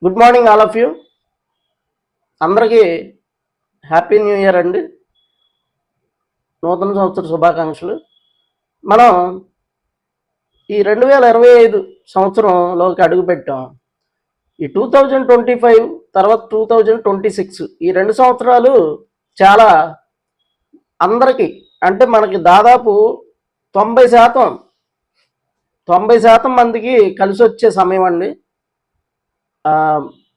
Good morning all of you. అందరికీ happy new year అండి. నూతన సంవత్సర శుభాకాంక్షలు. మనం ఈ 2025 సంవత్సరంలోకి అడుగుపెట్టాం. ఈ 2025 తర్వాత 2026 ఈ 2 సంవత్సరాలు చాలా అందరికీ అంటే మనకి దాదాపు 90% మందికి కలిసి వచ్చే సమయం అండి.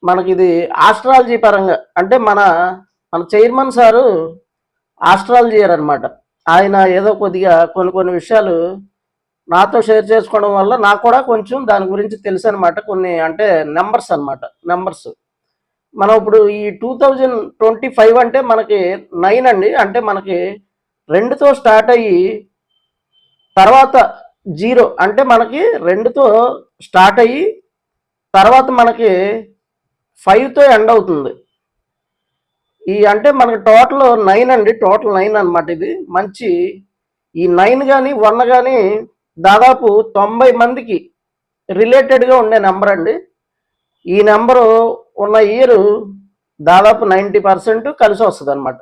మనకి ఇది ఆస్ట్రాలజీ పరంగా అంటే మన చైర్మన్ సారు ఆస్ట్రాలజీయర్ అనమాట. ఆయన ఏదో కొద్దిగా కొన్ని విషయాలు నాతో షేర్ చేసుకోవడం వల్ల నాకు కూడా కొంచెం దాని గురించి తెలుసు అనమాట. కొన్ని అంటే నెంబర్స్ అనమాట. నెంబర్స్ మనం ఇప్పుడు ఈ 2025 అంటే మనకి 9 అండి. అంటే మనకి 2తో స్టార్ట్ అయ్యి తర్వాత 0 అంటే మనకి 2తో స్టార్ట్ అయ్యి తర్వాత మనకి 5తో ఎండ్ అవుతుంది. ఈ అంటే మనకి టోటల్ 9 అండి. టోటల్ 9 అనమాట. ఇది మంచి ఈ 9 కానీ 1 కానీ దాదాపు 90 మందికి రిలేటెడ్గా ఉండే నెంబర్ అండి. ఈ నెంబరు ఉన్న ఇయర్ దాదాపు 90% కలిసి వస్తుంది అనమాట.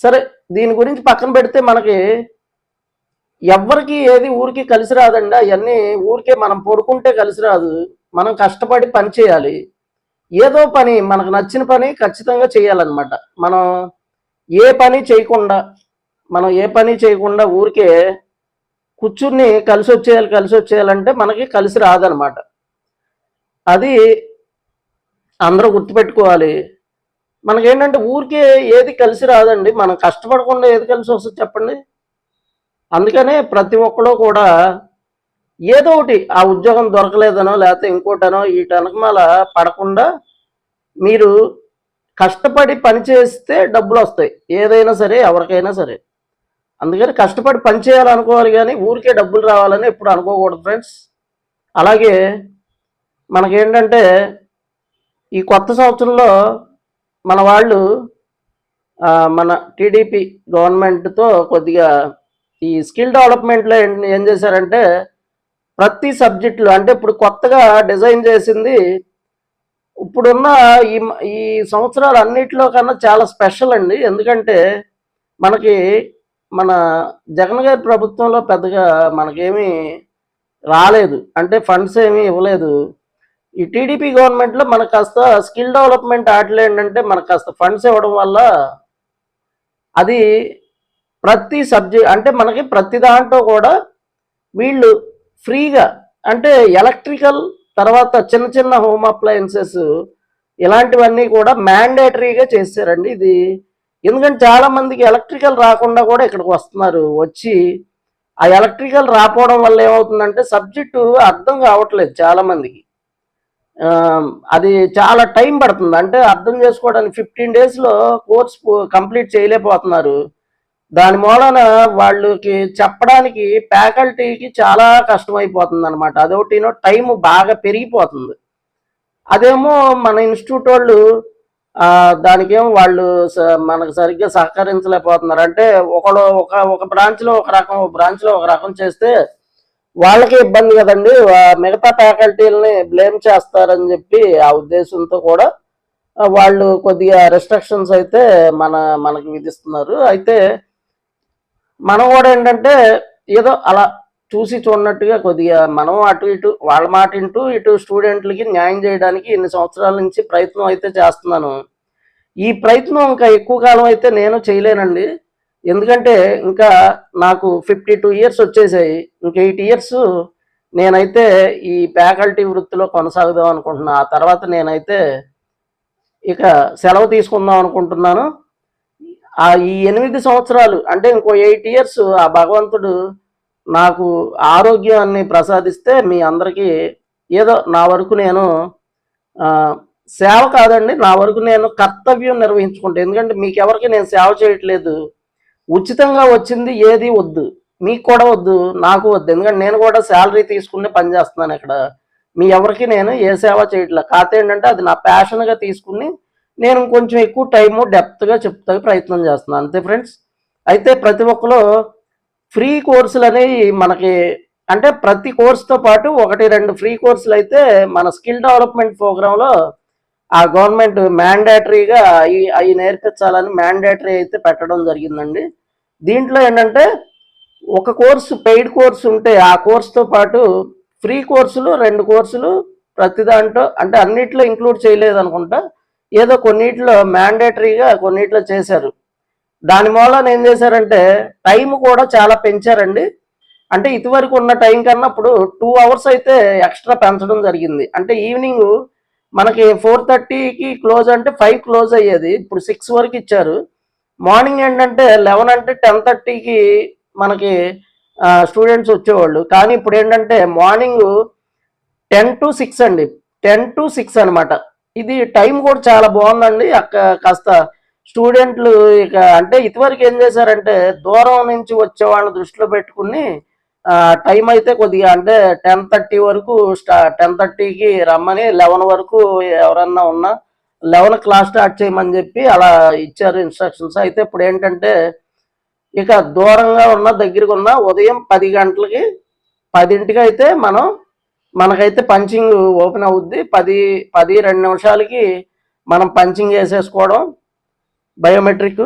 సరే, దీని గురించి పక్కన పెడితే మనకి ఎవరికి ఏది ఊరికి కలిసి రాదండి. అవన్నీ ఊరికే మనం పడుకుంటే కలిసి రాదు. మనం కష్టపడి పని చేయాలి. ఏదో పని మనకు నచ్చిన పని ఖచ్చితంగా చేయాలన్నమాట. మనం ఏ పని చేయకుండా ఊరికే కూర్చుని కలిసి వచ్చేయాలంటే మనకి కలిసి రాదనమాట. అది అందరూ గుర్తుపెట్టుకోవాలి. మనకేంటంటే ఊరికే ఏది కలిసి రాదండి. మనం కష్టపడకుండా ఏది కలిసి వస్తుంది చెప్పండి. అందుకనే ప్రతి ఒక్కరు కూడా ఏదో ఒకటి ఆ ఉద్యోగం దొరకలేదనో లేకపోతే ఇంకోటనో ఈ వెనకమాల పడకుండా మీరు కష్టపడి పని చేస్తే డబ్బులు వస్తాయి. ఏదైనా సరే, ఎవరికైనా సరే. అందుకని కష్టపడి పని చేయాలనుకోవాలి కానీ ఊరికే డబ్బులు రావాలని ఎప్పుడు అనుకోకూడదు ఫ్రెండ్స్. అలాగే మనకేంటంటే ఈ కొత్త సంవత్సరంలో మన వాళ్ళు మన టీడీపీ గవర్నమెంట్తో కొద్దిగా ఈ స్కిల్ డెవలప్మెంట్లో ఏం చేశారంటే ప్రతి సబ్జెక్టులు అంటే ఇప్పుడు కొత్తగా డిజైన్ చేసింది ఇప్పుడున్న ఈ సంవత్సరాలు అన్నిటిలో కన్నా చాలా స్పెషల్ అండి. ఎందుకంటే మనకి మన జగన్ గారి ప్రభుత్వంలో పెద్దగా మనకేమీ రాలేదు, అంటే ఫండ్స్ ఏమీ ఇవ్వలేదు. ఈ టీడీపీ గవర్నమెంట్లో మనకు కాస్త స్కిల్ డెవలప్మెంట్ ఆటలు ఏంటంటే మనకు కాస్త ఫండ్స్ ఇవ్వడం వల్ల అది ప్రతి సబ్జెక్ట్ అంటే మనకి ప్రతి దాంట్లో కూడా వీళ్ళు ఫ్రీగా అంటే ఎలక్ట్రికల్ తర్వాత చిన్న చిన్న హోమ్ అప్లయన్సెస్ ఇలాంటివన్నీ కూడా మ్యాండేటరీగా చేశారండి. ఇది ఎందుకంటే చాలా మందికి ఎలక్ట్రికల్ రాకుండా కూడా ఇక్కడికి వస్తున్నారు. వచ్చి ఆ ఎలక్ట్రికల్ రాకపోవడం వల్ల ఏమవుతుందంటే సబ్జెక్టు అర్థం కావట్లేదు చాలా మందికి. అది చాలా టైం పడుతుంది. అంటే అర్థం చేసుకోవడానికి 15 daysలో కోర్స్ కంప్లీట్ చేయలేకపోతున్నారు. దాని మూలన వాళ్ళకి చెప్పడానికి ఫ్యాకల్టీకి చాలా కష్టమైపోతుంది అనమాట. అదొకటినో టైం బాగా పెరిగిపోతుంది. అదేమో మన ఇన్స్టిట్యూట్ వాళ్ళు దానికేమో వాళ్ళు మనకు సరిగ్గా సహకరించలేకపోతున్నారు. అంటే ఒక బ్రాంచ్లో ఒక రకం, ఒక బ్రాంచ్లో ఒక రకం చేస్తే వాళ్ళకి ఇబ్బంది కదండి. మిగతా ఫ్యాకల్టీలని బ్లేమ్ చేస్తారని చెప్పి ఆ ఉద్దేశంతో కూడా వాళ్ళు కొద్దిగా రెస్ట్రిక్షన్స్ అయితే మనకి విధిస్తున్నారు. అయితే మనం కూడా ఏంటంటే ఏదో అలా చూసి చూడనట్టుగా కొద్దిగా మనం అటు ఇటు వాళ్ళ మాట వింటూ ఇటు స్టూడెంట్లకి న్యాయం చేయడానికి ఇన్ని సంవత్సరాల నుంచి ప్రయత్నం అయితే చేస్తున్నాను. ఈ ప్రయత్నం ఇంకా ఎక్కువ కాలం అయితే నేను చేయలేనండి. ఎందుకంటే ఇంకా నాకు 52 years వచ్చేసాయి. ఇంక 8 years నేనైతే ఈ ఫ్యాకల్టీ వృత్తిలో కొనసాగుదాం అనుకుంటున్నా. ఆ తర్వాత నేనైతే ఇక సెలవు తీసుకుందాం అనుకుంటున్నాను. ఈ 8 సంవత్సరాలు అంటే ఇంకో 8 years ఆ భగవంతుడు నాకు ఆరోగ్యాన్ని ప్రసాదిస్తే మీ అందరికీ ఏదో నా వరకు నేను సేవ కాదండి, నా వరకు నేను కర్తవ్యం నిర్వహించుకుంటాను. ఎందుకంటే మీకు ఎవరికి నేను సేవ చేయట్లేదు. ఉచితంగా వచ్చింది ఏది వద్దు, మీకు కూడా వద్దు, నాకు వద్దు. ఎందుకంటే నేను కూడా శాలరీ తీసుకుని పనిచేస్తున్నాను ఇక్కడ. మీ ఎవరికి నేను ఏ సేవ చేయట్లేదు. కాకపోతే ఏంటంటే అది నా ప్యాషన్గా తీసుకుని నేను కొంచెం ఎక్కువ టైము డెప్త్గా చెప్తా ప్రయత్నం చేస్తున్నాను, అంతే ఫ్రెండ్స్. అయితే ప్రతి ఒక్కరు ఫ్రీ కోర్సులు అనేవి మనకి అంటే ప్రతి కోర్సుతో పాటు 1-2 ఫ్రీ కోర్సులు అయితే మన స్కిల్ డెవలప్మెంట్ ప్రోగ్రాంలో ఆ గవర్నమెంట్ మ్యాండేటరీగా అవి నేర్పించాలని మ్యాండేటరీ అయితే పెట్టడం జరిగిందండి. దీంట్లో ఏంటంటే ఒక కోర్సు పెయిడ్ కోర్సు ఉంటే ఆ కోర్సుతో పాటు ఫ్రీ కోర్సులు 2 కోర్సులు ప్రతి దాంట్లో, అంటే అన్నిట్లో ఇంక్లూడ్ చేయలేదు అనుకుంటా, ఏదో కొన్నిట్లో మ్యాండేటరీగా కొన్నిట్లో చేశారు. దాని మూలన ఏం చేశారంటే టైం కూడా చాలా పెంచారండి. అంటే ఇదివరకు ఉన్న టైం కన్నా ఇప్పుడు 2 అవర్స్ అయితే ఎక్స్ట్రా పెంచడం జరిగింది. అంటే ఈవినింగ్ మనకి 4:30కి క్లోజ్ అంటే 5 క్లోజ్ అయ్యేది, ఇప్పుడు 6 వరకు ఇచ్చారు. మార్నింగ్ ఏంటంటే 11 అంటే 10:30కి మనకి స్టూడెంట్స్ వచ్చేవాళ్ళు, కానీ ఇప్పుడు ఏంటంటే మార్నింగ్ 10 to 6 అండి, 10 to 6 అనమాట. ఇది టైం కూడా చాలా బాగుందండి. కాస్త స్టూడెంట్లు ఇక అంటే ఇదివరకు ఏం చేశారంటే దూరం నుంచి వచ్చే వాళ్ళని దృష్టిలో పెట్టుకుని టైం అయితే కొద్దిగా అంటే 10:30 వరకు 10:30కి రమ్మని 11 వరకు ఎవరన్నా ఉన్నా 11 క్లాస్ స్టార్ట్ చేయమని చెప్పి అలా ఇచ్చారు ఇన్స్ట్రక్షన్స్. అయితే ఇప్పుడు ఏంటంటే ఇక దూరంగా ఉన్న దగ్గరకు ఉన్న ఉదయం 10 గంటలకి 10ంటికి అయితే మనకైతే పంచింగ్ ఓపెన్ అవుద్ది. 2 నిమిషాలకి మనం పంచింగ్ వేసేసుకోవడం బయోమెట్రిక్,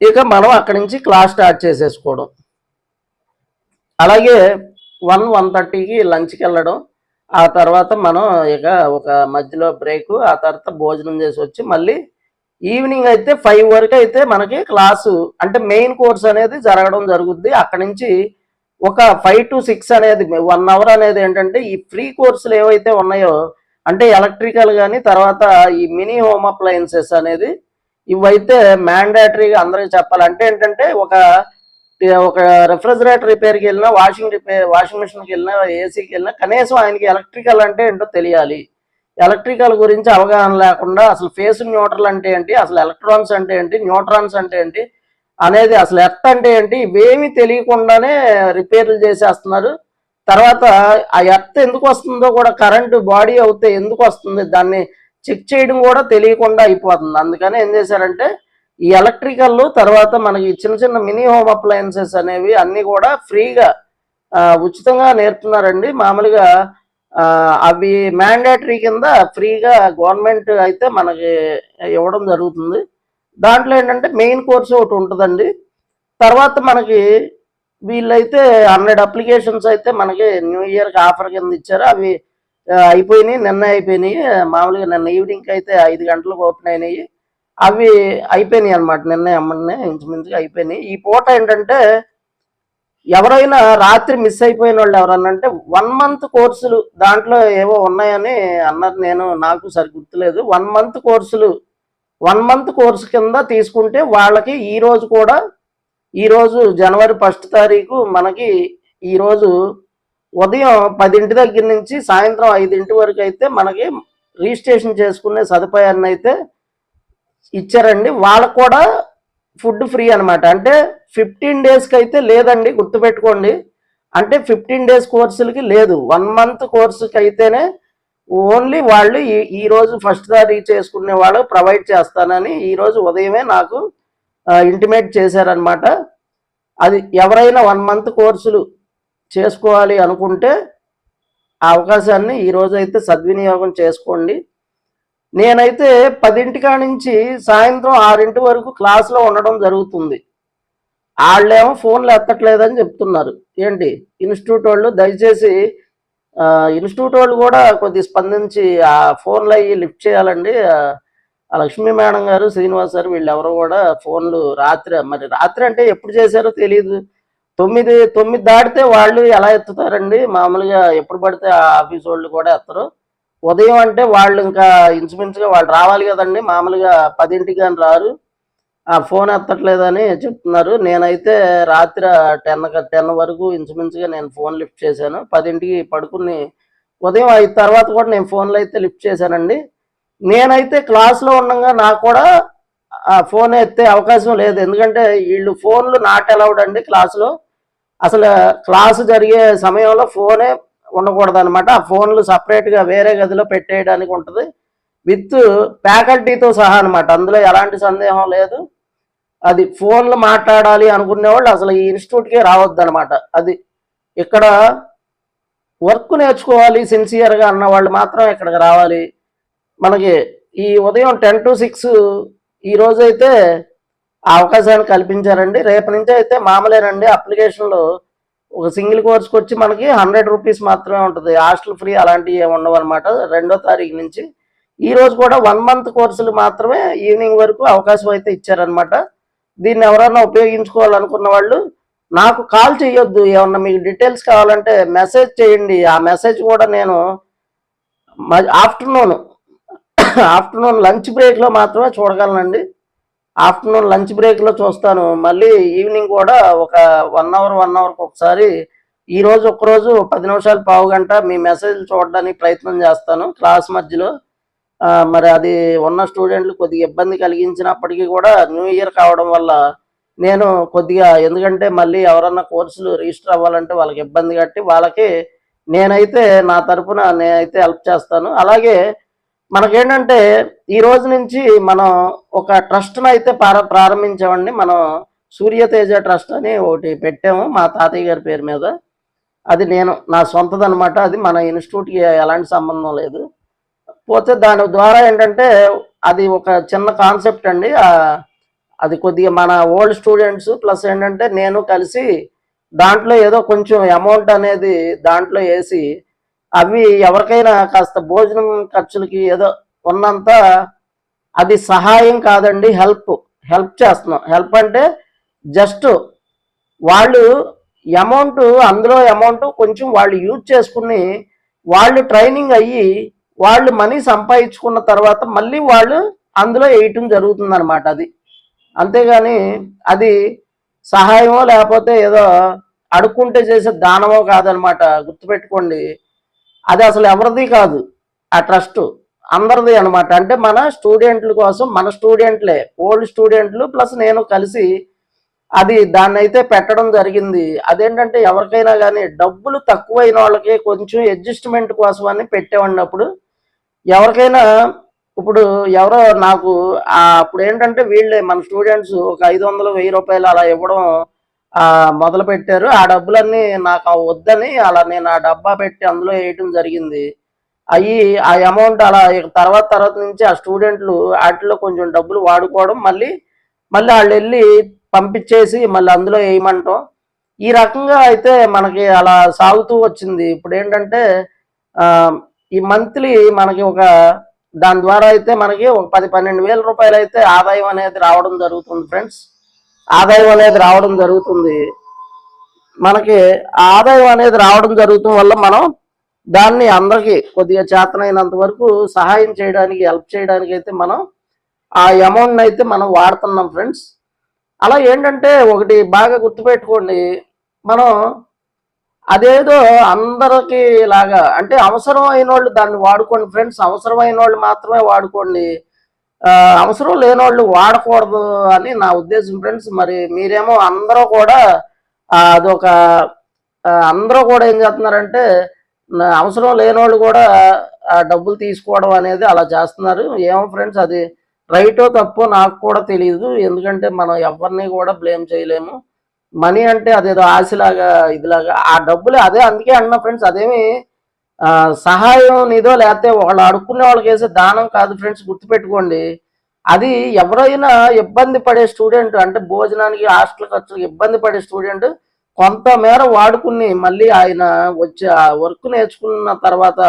ఇక మనం అక్కడి నుంచి క్లాస్ స్టార్ట్ చేసేసుకోవడం. అలాగే 1:30కి లంచ్కి వెళ్ళడం, ఆ తర్వాత మనం ఇక ఒక మధ్యలో బ్రేక్, ఆ తర్వాత భోజనం చేసి వచ్చి మళ్ళీ ఈవినింగ్ అయితే 5 వరకు అయితే మనకి క్లాసు అంటే మెయిన్ కోర్స్ అనేది జరగడం జరుగుద్ది. అక్కడి నుంచి ఒక 5 to 6 అనేది 1 అవర్ అనేది ఏంటంటే ఈ ఫ్రీ కోర్సులు ఏవైతే ఉన్నాయో అంటే ఎలక్ట్రికల్ కానీ తర్వాత ఈ మినీ హోమ్ అప్లయన్సెస్ అనేది ఇవైతే మ్యాండేటరీగా అందరికీ చెప్పాలి. అంటే ఏంటంటే ఒక రెఫ్రిజిరేటర్ రిపేర్కి వెళ్ళినా, వాషింగ్ మిషన్కి వెళ్ళినా, ఏసీకి వెళ్ళినా కనీసం ఆయనకి ఎలక్ట్రికల్ అంటే ఏంటో తెలియాలి. ఎలక్ట్రికల్ గురించి అవగాహన లేకుండా అసలు ఫేస్ న్యూట్రల్ అంటే ఏంటి, అసలు ఎలక్ట్రాన్స్ అంటే ఏంటి, న్యూట్రాన్స్ అంటే ఏంటి అనేది, అసలు ఎర్త్ అంటే ఏంటి, ఇవేమీ తెలియకుండానే రిపేర్లు చేసేస్తున్నారు. తర్వాత ఆ ఎర్త్ ఎందుకు వస్తుందో కూడా, కరెంటు బాడీ అవుతే ఎందుకు వస్తుంది దాన్ని చెక్ చేయడం కూడా తెలియకుండా అయిపోతుంది. అందుకని ఏం చేశారంటే ఈ ఎలక్ట్రికల్ తర్వాత మనకి చిన్న చిన్న మినీ హోమ్ అప్లయన్సెస్ అనేవి అన్నీ కూడా ఫ్రీగా ఉచితంగా నేర్పుతున్నారండి. మామూలుగా అవి మ్యాండేటరీ కింద ఫ్రీగా గవర్నమెంట్ అయితే మనకి ఇవ్వడం జరుగుతుంది. దాంట్లో ఏంటంటే మెయిన్ కోర్సు ఒకటి ఉంటుందండి. తర్వాత మనకి వీళ్ళైతే 100 అప్లికేషన్స్ అయితే మనకి న్యూ ఇయర్కి ఆఫర్ కింద ఇచ్చారు. అవి అయిపోయినాయి, నిన్న అయిపోయినాయి. మామూలుగా నిన్న ఈవినింగ్కి అయితే 5 గంటలకు ఓపెన్ అయినాయి. అవి అయిపోయినాయి అనమాట, నిన్నే ఇంచుమించుగా అయిపోయినాయి. ఈ పూట ఏంటంటే ఎవరైనా రాత్రి మిస్ అయిపోయిన వాళ్ళు ఎవరన్నా అంటే 1 month కోర్సులు దాంట్లో ఏవో ఉన్నాయని అన్నారు, నాకు సరి గుర్తులేదు. 1 month కోర్సులు 1 month కోర్సు కింద తీసుకుంటే వాళ్ళకి ఈరోజు జనవరి 1 తారీఖు మనకి ఈరోజు ఉదయం 10 దగ్గర నుంచి సాయంత్రం 5 వరకు అయితే మనకి రిజిస్ట్రేషన్ చేసుకునే సదుపాయాన్ని అయితే ఇచ్చారండి. వాళ్ళకు కూడా ఫుడ్ ఫ్రీ అనమాట. అంటే 15 daysకి అయితే లేదండి, గుర్తుపెట్టుకోండి. అంటే 15 days కోర్సులకి లేదు, 1 month కోర్సుకి అయితేనే ఓన్లీ వాళ్ళు ఈరోజు 1 తారీఖు చేసుకునే వాళ్ళు ప్రొవైడ్ చేస్తానని ఈరోజు ఉదయమే నాకు ఇంటిమేట్ చేశారనమాట. అది ఎవరైనా 1 month కోర్సులు చేసుకోవాలి అనుకుంటే ఆ అవకాశాన్ని ఈరోజు అయితే సద్వినియోగం చేసుకోండి. నేనైతే 10 నుంచి సాయంత్రం 6 వరకు క్లాస్లో ఉండడం జరుగుతుంది. వాళ్ళేమో ఫోన్లు ఎత్తట్లేదని చెప్తున్నారు. ఏంటి ఇన్స్టిట్యూట్ వాళ్ళు, దయచేసి ఇన్స్టిట్యూట్ వాళ్ళు కూడా కొద్దిగా స్పందించి ఆ ఫోన్లు అయ్యి లిఫ్ట్ చేయాలండి. ఆ లక్ష్మీ మేడం గారు, శ్రీనివాస్ గారు వీళ్ళెవరో కూడా ఫోన్లు రాత్రి అంటే ఎప్పుడు చేశారో తెలియదు. 9 దాటితే వాళ్ళు ఎలా ఎత్తుతారండి, మామూలుగా ఎప్పుడు పడితే ఆ ఆఫీస్ వాళ్ళు కూడా ఎత్తరు. ఉదయం అంటే వాళ్ళు ఇంకా ఇంచుమించుగా వాళ్ళు రావాలి కదండి, మామూలుగా 10ంటికి కానీ రారు. ఆ ఫోన్ ఎత్తట్లేదని చెప్తున్నారు. నేనైతే రాత్రి 10 వరకు ఇంచుమించుగా నేను ఫోన్ లిఫ్ట్ చేశాను. 10ంటికి పడుకుని ఉదయం 5 తర్వాత కూడా నేను ఫోన్లు అయితే లిఫ్ట్ చేశానండి. నేనైతే క్లాస్లో ఉండగా నాకు కూడా ఆ ఫోన్ ఎత్తే అవకాశం లేదు, ఎందుకంటే వీళ్ళు ఫోన్లు నాట్ అలౌడ్ అండి క్లాసులో. అసలు క్లాసు జరిగే సమయంలో ఫోనే ఉండకూడదు అనమాట. ఆ ఫోన్లు సపరేట్గా వేరే గదిలో పెట్టేయడానికి ఉంటుంది, విత్ ఫ్యాకల్టీతో సహా అనమాట. అందులో ఎలాంటి సందేహం లేదు. అది ఫోన్లు మాట్లాడాలి అనుకునే వాళ్ళు అసలు ఈ ఇన్స్టిట్యూట్కే రావద్దు అనమాట. అది ఇక్కడ వర్క్ నేర్చుకోవాలి సిన్సియర్గా అన్న వాళ్ళు మాత్రం ఇక్కడికి రావాలి. మనకి ఈ ఉదయం 10 to 6 ఈ రోజైతే ఆ అవకాశాన్ని కల్పించారండి. రేపు నుంచి అయితే మామూలేనండి. అప్లికేషన్లు ఒక సింగిల్ కోర్స్కి వచ్చి మనకి 100 రూపీస్ మాత్రమే ఉంటుంది. హాస్టల్ ఫ్రీ అలాంటివి ఏమి ఉండవు అనమాట. 2వ తారీఖు నుంచి ఈ రోజు కూడా 1 month కోర్సులు మాత్రమే ఈవినింగ్ వరకు అవకాశం అయితే ఇచ్చారనమాట. దీన్ని ఎవరైనా ఉపయోగించుకోవాలనుకున్న వాళ్ళు నాకు కాల్ చేయొద్దు. ఏమన్నా మీకు డీటెయిల్స్ కావాలంటే మెసేజ్ చేయండి. ఆ మెసేజ్ కూడా నేను ఆఫ్టర్నూన్ ఆఫ్టర్నూన్ లంచ్ బ్రేక్లో మాత్రమే చూడగలనండి. ఆఫ్టర్నూన్ లంచ్ బ్రేక్లో చూస్తాను. మళ్ళీ ఈవినింగ్ కూడా ఒక 1 hourకి ఒకసారి ఈరోజు ఒక్కరోజు 10 నిమిషాలు పావు గంట మీ మెసేజ్ చూడడానికి ప్రయత్నం చేస్తాను క్లాస్ మధ్యలో. మరి అది ఉన్న స్టూడెంట్లు కొద్దిగా ఇబ్బంది కలిగించినప్పటికీ కూడా న్యూ ఇయర్ కావడం వల్ల నేను కొద్దిగా, ఎందుకంటే మళ్ళీ ఎవరన్నా కోర్సులు రిజిస్టర్ అవ్వాలంటే వాళ్ళకి ఇబ్బంది కట్టి వాళ్ళకి నేనైతే నా తరపున నేనైతే హెల్ప్ చేస్తాను. అలాగే మనకేంటంటే ఈ రోజు నుంచి మనం ఒక ట్రస్ట్ను అయితే ప్రారంభించామండి. మనం సూర్యతేజ ట్రస్ట్ అని ఒకటి పెట్టాము మా తాతయ్య గారి పేరు మీద. అది నా సొంతదనమాట. అది మన ఇన్స్టిట్యూట్కి ఎలాంటి సంబంధం లేదు. పోతే దాని ద్వారా ఏంటంటే అది ఒక చిన్న కాన్సెప్ట్ అండి. అది కొద్దిగా మన ఓల్డ్ స్టూడెంట్స్ ప్లస్ ఏంటంటే నేను కలిసి దాంట్లో ఏదో కొంచెం అమౌంట్ అనేది దాంట్లో వేసి అవి ఎవరికైనా కాస్త భోజనం ఖర్చులకి ఏదో ఉన్నంత, అది సహాయం కాదండి, హెల్ప్ చేస్తున్నాం. హెల్ప్ అంటే జస్ట్ వాళ్ళు అందులో అమౌంట్ కొంచెం వాళ్ళు యూజ్ చేసుకుని వాళ్ళు ట్రైనింగ్ అయ్యి వాళ్ళు మనీ సంపాదించుకున్న తర్వాత మళ్ళీ వాళ్ళు అందులో వేయటం జరుగుతుంది అనమాట. అది అంతేగాని అది సహాయమో లేకపోతే ఏదో అడుక్కుంటే చేసే దానమో కాదనమాట. గుర్తుపెట్టుకోండి, అది అసలు ఎవరిది కాదు. ఆ ట్రస్ట్ అందరిది అనమాట. అంటే మన స్టూడెంట్ల కోసం, మన స్టూడెంట్లే, ఓల్డ్ స్టూడెంట్లు ప్లస్ నేను కలిసి దాన్ని అయితే పెట్టడం జరిగింది. అదేంటంటే ఎవరికైనా కానీ డబ్బులు తక్కువైన వాళ్ళకి కొంచెం అడ్జస్ట్మెంట్ కోసం అని పెట్టేవాడినప్పుడు ఎవరికైనా ఇప్పుడు ఎవరో నాకు అప్పుడు ఏంటంటే వీళ్ళే మన స్టూడెంట్స్ ఒక 500-1000 రూపాయలు అలా ఇవ్వడం మొదలు పెట్టారు. ఆ డబ్బులన్నీ నాకు వద్దని అలా నేను ఆ డబ్బా పెట్టి అందులో వేయటం జరిగింది. ఆ అమౌంట్ అలా తర్వాత నుంచి ఆ స్టూడెంట్లు వాటిలో కొంచెం డబ్బులు వాడుకోవడం, మళ్ళీ వాళ్ళు వెళ్ళి పంపించేసి మళ్ళీ అందులో వేయమంటాం. ఈ రకంగా అయితే మనకి అలా సాగుతూ వచ్చింది. ఇప్పుడు ఏంటంటే ఈ మంత్లీ మనకి దాని ద్వారా అయితే మనకి ఒక 10-12 వేల రూపాయలు అయితే ఆదాయం అనేది రావడం జరుగుతుంది ఫ్రెండ్స్. ఆదాయం అనేది రావడం జరుగుతుంది. మనకి ఆదాయం అనేది రావడం జరుగుతుంది వల్ల మనం దాన్ని అందరికీ కొద్దిగా చేతనైనంత వరకు సహాయం చేయడానికి, హెల్ప్ చేయడానికి అయితే మనం ఆ అమౌంట్ని అయితే మనం వాడుతున్నాం ఫ్రెండ్స్. అలా ఏంటంటే ఒకటి బాగా గుర్తుపెట్టుకోండి, మనం అదేదో అందరికి లాగా అంటే అవసరమైన వాళ్ళు దాన్ని వాడుకోండి ఫ్రెండ్స్. అవసరమైన వాళ్ళు మాత్రమే వాడుకోండి, అవసరం లేని వాళ్ళు వాడకూడదు అని నా ఉద్దేశం ఫ్రెండ్స్. మరి మీరేమో అందరూ కూడా అదొక అందరూ కూడా ఏం చేస్తున్నారంటే అవసరం లేని వాళ్ళు కూడా డబ్బులు తీసుకోవడం అనేది అలా చేస్తున్నారు. ఏమో ఫ్రెండ్స్, అది రైటో తప్పో నాకు కూడా తెలియదు. ఎందుకంటే మనం ఎవరిని కూడా బ్లేమ్ చేయలేము. మనీ అంటే అదేదో ఆశలాగా ఇదిలాగా ఆ డబ్బులే, అదే అందుకే అన్నా ఫ్రెండ్స్, అదేమి సహాయం నిదో లేకపోతే వాళ్ళు అడుక్కునే వాళ్ళకి వేసే దానం కాదు ఫ్రెండ్స్. గుర్తుపెట్టుకోండి, అది ఎవరైనా ఇబ్బంది పడే స్టూడెంట్ అంటే భోజనానికి హాస్టల్ ఖర్చులకు ఇబ్బంది పడే స్టూడెంట్ కొంతమేర వాడుకుని మళ్ళీ ఆయన వచ్చి ఆ వర్క్ నేర్చుకున్న తర్వాత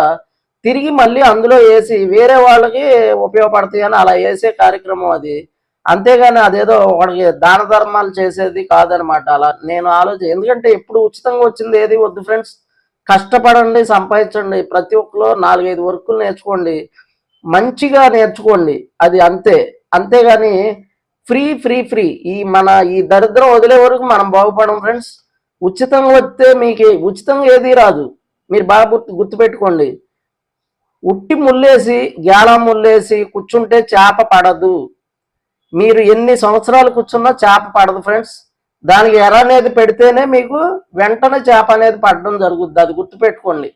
తిరిగి మళ్ళీ అందులో వేసి వేరే వాళ్ళకి ఉపయోగపడతాయి అని అలా వేసే కార్యక్రమం అది. అంతేగాని అదేదో వాడికి దాన ధర్మాలు చేసేది కాదనమాట. అలా నేను ఎందుకంటే ఎప్పుడు ఉచితంగా వచ్చింది ఏది వద్దు ఫ్రెండ్స్. కష్టపడండి, సంపాదించండి, ప్రతి ఒక్కరు 4-5 వర్కులు నేర్చుకోండి, మంచిగా నేర్చుకోండి, అది అంతే. అంతేగాని ఫ్రీ ఈ దరిద్రం వదిలే వరకు మనం బాగుపడం ఫ్రెండ్స్. ఉచితంగా వస్తే మీకు ఉచితంగా ఏది రాదు. మీరు బాగా గుర్తుపెట్టుకోండి, ఉట్టి ముల్లేసి గ్యాలా ముల్లేసి కూర్చుంటే చేప పడదు. మీరు ఎన్ని సంవత్సరాలు కూర్చున్నా చేప పడదు ఫ్రెండ్స్. దానికి ఎర అనేది పెడితేనే మీకు వెంటనే చేప అనేది పడడం జరుగుద్ది. అది గుర్తుపెట్టుకోండి.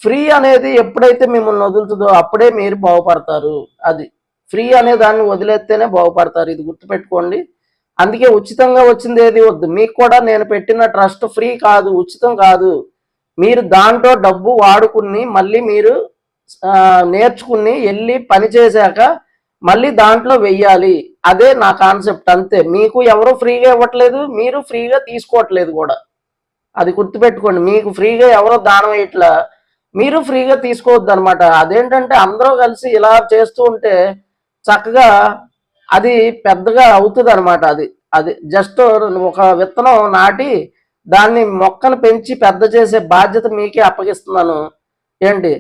ఫ్రీ అనేది ఎప్పుడైతే మిమ్మల్ని వదులుతుందో అప్పుడే మీరు బాగుపడతారు. అది ఫ్రీ అనే దాన్ని వదిలేస్తేనే బాగుపడతారు. ఇది గుర్తుపెట్టుకోండి. అందుకే ఉచితంగా వచ్చింది ఏది వద్దు. మీకు కూడా నేను పెట్టిన ట్రస్ట్ ఫ్రీ కాదు, ఉచితం కాదు. మీరు దాంట్లో డబ్బు వాడుకుని మళ్ళీ మీరు నేర్చుకుని వెళ్ళి పని చేశాక మళ్ళీ దాంట్లో వెయ్యాలి. అదే నా కాన్సెప్ట్, అంతే. మీకు ఎవరు ఫ్రీగా ఇవ్వట్లేదు, మీరు ఫ్రీగా తీసుకోవట్లేదు కూడా. అది గుర్తుపెట్టుకోండి. మీకు ఫ్రీగా ఎవరో దానం ఇట్లా, మీరు ఫ్రీగా తీసుకోవద్దు అనమాట. అదేంటంటే అందరూ కలిసి ఇలా చేస్తూ ఉంటే చక్కగా అది పెద్దగా అవుతుంది అనమాట. అది అది జస్ట్ ఒక విత్తనం నాటి దాన్ని మొక్కను పెంచి పెద్ద చేసే బాధ్యత మీకే అప్పగిస్తున్నాను. ఏంటి,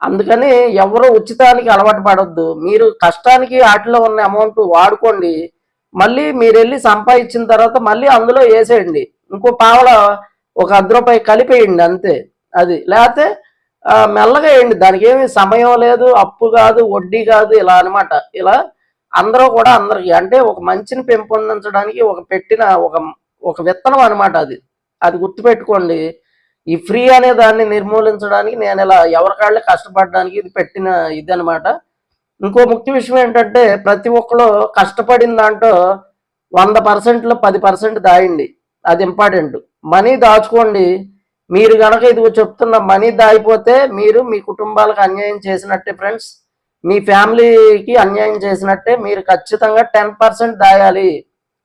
అందుకని ఎవరు ఉచితానికి అలవాటు పడొద్దు. మీరు కష్టానికి వాటిలో ఉన్న అమౌంట్ వాడుకోండి. మళ్ళీ మీరు వెళ్ళి సంపాదించిన తర్వాత మళ్ళీ అందులో వేసేయండి. ఇంకో పావల ఒక రూపాయి కలిపేయండి, అంతే. అది లేకపోతే మెల్లగా వేయండి. దానికి ఏమి సమయం లేదు, అప్పు కాదు, వడ్డీ కాదు, ఇలా అనమాట. ఇలా అందరూ కూడా అందరికి అంటే ఒక మంచిని పెంపొందించడానికి ఒక పెట్టిన ఒక ఒక విత్తనం అనమాట. అది అది గుర్తుపెట్టుకోండి. ఈ ఫ్రీ అనే దాన్ని నిర్మూలించడానికి నేను ఇలా ఎవరికాళ్ళే కష్టపడడానికి ఇది పెట్టిన ఇది అనమాట. ఇంకో ముఖ్య విషయం ఏంటంటే ప్రతి ఒక్కరు కష్టపడిన దాంట్లో 100%లో 10% దాయండి. అది ఇంపార్టెంట్. మనీ దాచుకోండి. మీరు గనక ఇది చెప్తున్న మనీ దాయిపోతే మీరు మీ కుటుంబాలకు అన్యాయం చేసినట్టే ఫ్రెండ్స్. మీ ఫ్యామిలీకి అన్యాయం చేసినట్టే. మీరు ఖచ్చితంగా 10% దాయాలి.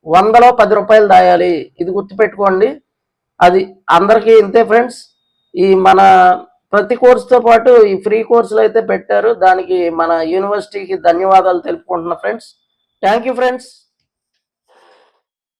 100లో 10 రూపాయలు దాయాలి. ఇది గుర్తుపెట్టుకోండి. అది అందరికీ ఇంతే ఫ్రెండ్స్. ఈ మన ప్రతి కోర్సుతో పాటు ఈ ఫ్రీ కోర్సులు అయితే పెట్టారు. దానికి మన యూనివర్సిటీకి ధన్యవాదాలు తెలుపుకుంటున్నా ఫ్రెండ్స్. Thank you friends.